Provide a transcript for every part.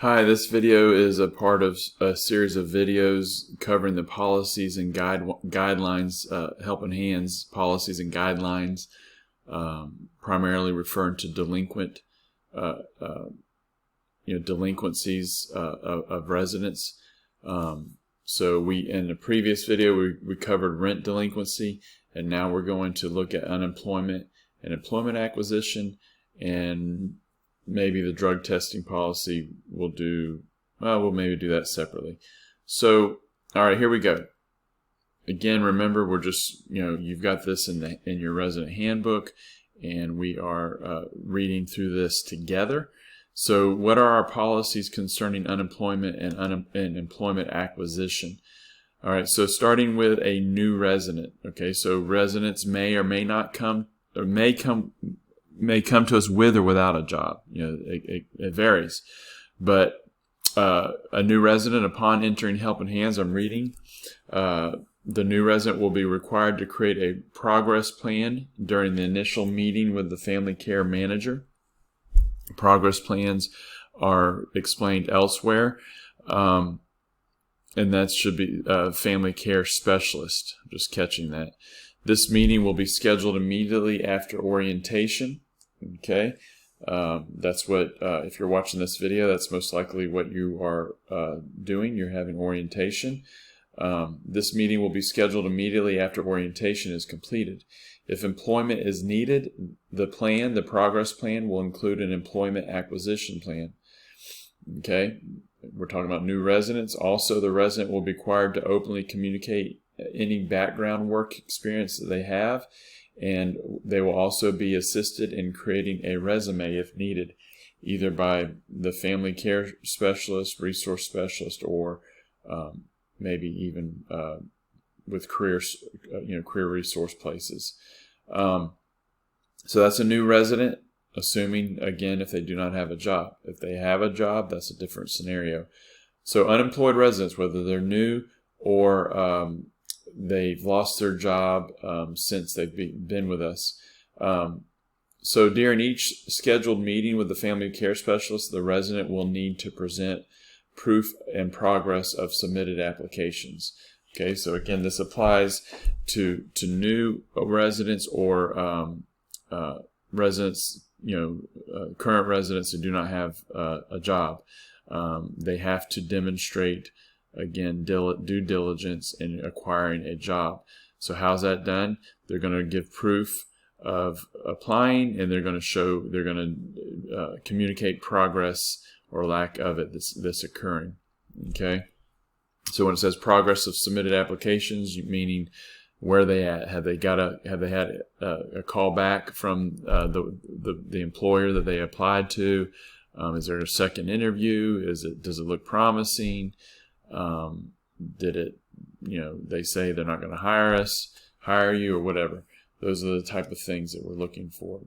Hi, this video is a part of a series of videos covering the policies and guidelines, helping hands policies and guidelines, primarily referring to delinquencies of residents. So in the previous video we covered rent delinquency, and now we're going to look at unemployment and employment acquisition, and maybe the drug testing policy we'll maybe do that separately. So, all right, here we go. Again, remember, we're just, you've got this in your resident handbook, and we are reading through this together. So what are our policies concerning unemployment and employment acquisition? All right, so starting with a new resident. Okay, so residents may or may not come, or may come to us with or without a job. It varies. But a new resident, upon entering Helping Hands, I'm reading, the new resident will be required to create a progress plan during the initial meeting with the family care manager. Progress plans are explained elsewhere, and that should be family care specialist. I'm just catching that. This meeting will be scheduled immediately after orientation. Okay, that's what, if you're watching this video, that's most likely what you are doing. You're having orientation. This meeting will be scheduled immediately after orientation is completed. If employment is needed, the progress plan will include an employment acquisition plan. Okay, we're talking about new residents. Also, the resident will be required to openly communicate any background work experience that they have, and they will also be assisted in creating a resume if needed, either by the family care specialist, resource specialist, or maybe even with career resource places. So that's a new resident, assuming, again, if they do not have a job. If they have a job, that's a different scenario. So unemployed residents, whether they're new or they've lost their job since they've been with us. So during each scheduled meeting with the family care specialist, the resident will need to present proof and progress of submitted applications. Okay, so again, this applies to new residents or residents, current residents who do not have a job. They have to demonstrate, again, due diligence in acquiring a job. So how's that done? They're going to give proof of applying, and they're going to communicate progress or lack of it, this occurring. Okay, so when it says progress of submitted applications, meaning where they at? Have they had a call back from the employer that they applied to? Is there a second interview? Does it look promising? Did it, they say they're not going to hire you, or whatever. Those are the type of things that we're looking for.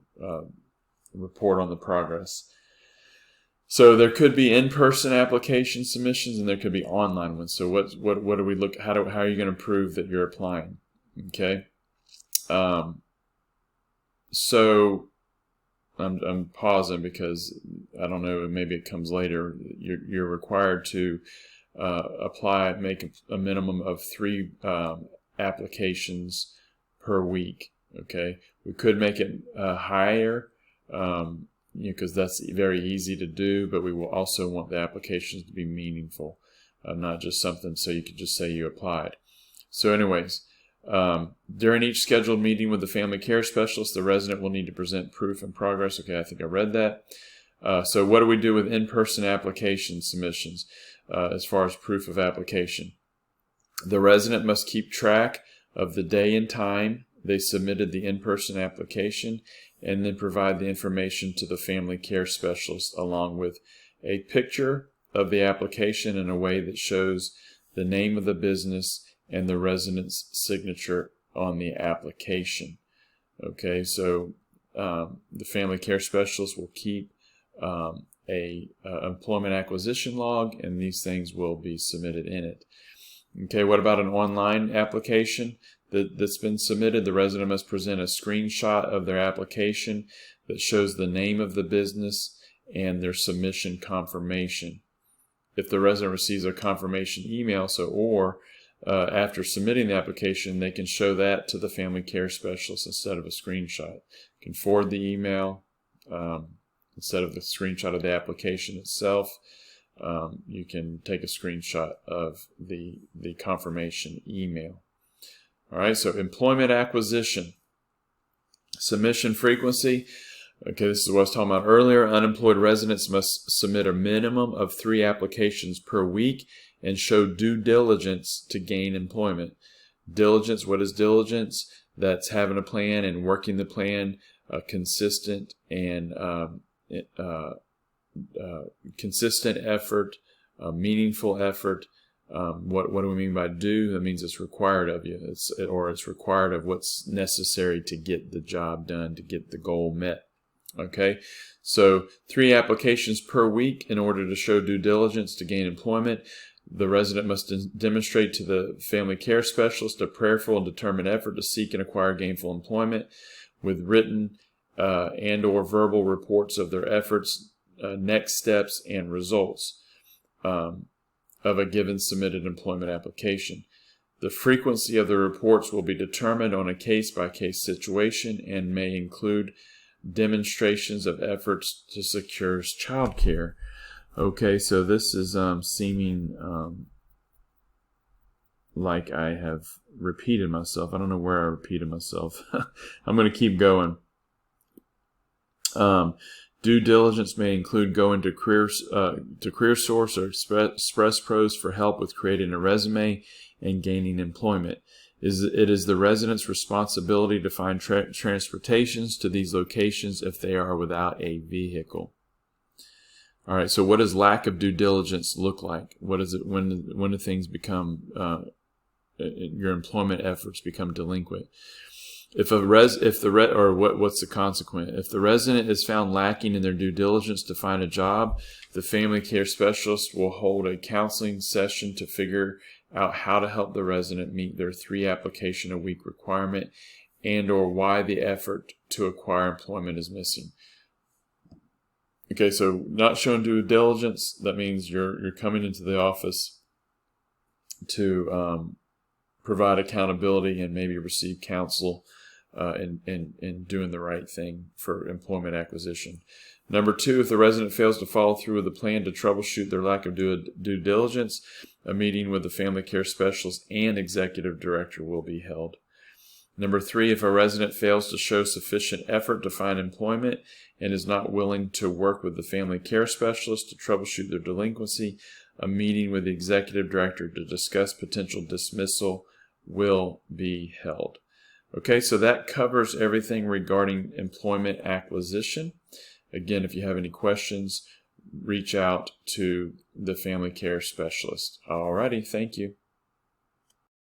Report on the progress. So there could be in-person application submissions, and there could be online ones. So what do we look? How are you going to prove that you're applying? Okay. So I'm pausing because I don't know. Maybe it comes later. You're required to make a minimum of 3 applications per week. Okay, we could make it higher, because that's very easy to do, but we will also want the applications to be meaningful, not just something so you could just say you applied. So anyways, during each scheduled meeting with the family care specialist, the resident will need to present proof and progress. Okay, I think I read that. So what do we do with in-person application submissions as far as proof of application? The resident must keep track of the day and time they submitted the in-person application, and then provide the information to the family care specialist along with a picture of the application in a way that shows the name of the business and the resident's signature on the application. Okay, so the family care specialist will keep a employment acquisition log, and these things will be submitted in it. Okay, what about an online application that's been submitted? The resident must present a screenshot of their application that shows the name of the business and their submission confirmation. if the resident receives a confirmation email, after submitting the application, they can show that to the family care specialist instead of a screenshot. You can forward the email instead of the screenshot of the application itself. You can take a screenshot of the confirmation email. All right, so employment acquisition. Submission frequency. Okay, this is what I was talking about earlier. Unemployed residents must submit a minimum of 3 applications per week and show due diligence to gain employment. Diligence, what is diligence? That's having a plan and working the plan, consistent and consistent effort, meaningful effort. What do we mean by due? That means it's required of you. It's required of what's necessary to get the job done, to get the goal met. Okay, so 3 applications per week in order to show due diligence to gain employment. The resident must demonstrate to the family care specialist a prayerful and determined effort to seek and acquire gainful employment with written and or verbal reports of their efforts, next steps, and results of a given submitted employment application. The frequency of the reports will be determined on a case-by-case situation and may include demonstrations of efforts to secure child care. Okay, so this is seeming like I have repeated myself. I don't know where I repeated myself. I'm going to keep going. Due diligence may include going to CareerSource or Express Pros for help with creating a resume and gaining employment. It is the resident's responsibility to find transportations to these locations if they are without a vehicle. All right, so what does lack of due diligence look like? What is it when do things become your employment efforts become delinquent? What's the consequence? If the resident is found lacking in their due diligence to find a job, the family care specialist will hold a counseling session to figure out how to help the resident meet their 3 application a week requirement and or why the effort to acquire employment is missing. Okay, so not showing due diligence, that means you're coming into the office to provide accountability and maybe receive counsel in doing the right thing for employment acquisition. Number 2, if the resident fails to follow through with a plan to troubleshoot their lack of due diligence, a meeting with the family care specialist and executive director will be held. Number 3, if a resident fails to show sufficient effort to find employment and is not willing to work with the family care specialist to troubleshoot their delinquency, a meeting with the executive director to discuss potential dismissal will be held. Okay, so that covers everything regarding employment acquisition. Again, if you have any questions, reach out to the family care specialist. Alrighty, thank you.